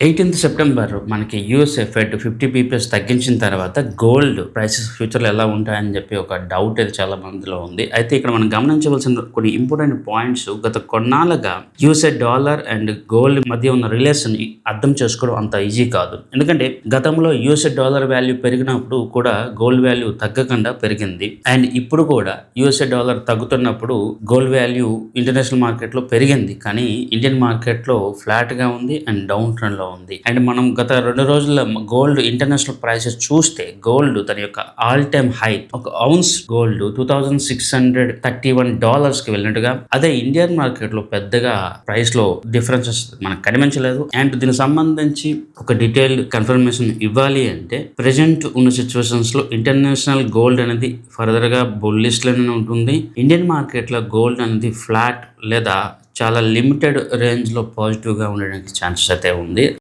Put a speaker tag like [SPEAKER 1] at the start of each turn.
[SPEAKER 1] 18th September మనకి USA fed 50 BPS తగ్గించిన తర్వాత గోల్డ్ ప్రైసెస్ ఫ్యూచర్‌లో ఎలా ఉంటాయని చెప్పి ఒక డౌట్ అయితే చాలా మందిలో ఉంది. అయితే ఇక్కడ మనం గమనించవలసిన కొన్ని ఇంపార్టెంట్ పాయింట్స్ గత కొన్నాళ్ళుగా యూఎస్ఏ డాలర్ అండ్ గోల్డ్ మధ్య ఉన్న రిలేషన్ అర్థం చేసుకోవడం అంత ఈజీ కాదు. ఎందుకంటే గతంలో యూఎస్ఏ డాలర్ వాల్యూ పెరిగినప్పుడు కూడా గోల్డ్ వాల్యూ తగ్గకుండా పెరిగింది. అండ్ ఇప్పుడు కూడా యూఎస్ఏ డాలర్ తగ్గుతున్నప్పుడు గోల్డ్ వాల్యూ ఇంటర్నేషనల్ మార్కెట్‌లో పెరిగింది. కానీ ఇండియన్ మార్కెట్‌లో ఫ్లాట్‌గా ఉంది అండ్ డౌన్ ట్రెండ్‌లో ఉంది. అండ్ మనం గత 2 రోజుల గోల్డ్ ఇంటర్నేషనల్ ప్రైసెస్ చూస్తే గోల్డ్ తన యొక్క ఆల్ టైమ్ హై ఒక ఔన్స్ గోల్డ్ $2,631 కి వెళ్ళినట్టుగా, అదే ఇండియన్ మార్కెట్ లో పెద్దగా ప్రైస్ లో డిఫరెన్సెస్ మనకు కనిపించలేదు. అండ్ దీనికి సంబంధించి ఒక డీటెయిల్డ్ కన్ఫర్మేషన్ ఇవ్వాలి అంటే ప్రెజెంట్ ఉన్న సిచ్యువేషన్స్ లో ఇంటర్నేషనల్ గోల్డ్ అనేది ఫర్దర్ గా బుల్లిష్ లోనే ఉంటుంది. ఇండియన్ మార్కెట్ లో గోల్డ్ అనేది ఫ్లాట్ లేదా చాలా లిమిటెడ్ రేంజ్ లో పాజిటివ్ గా ఉండడానికి ఛాన్సెస్ అయితే ఉంది.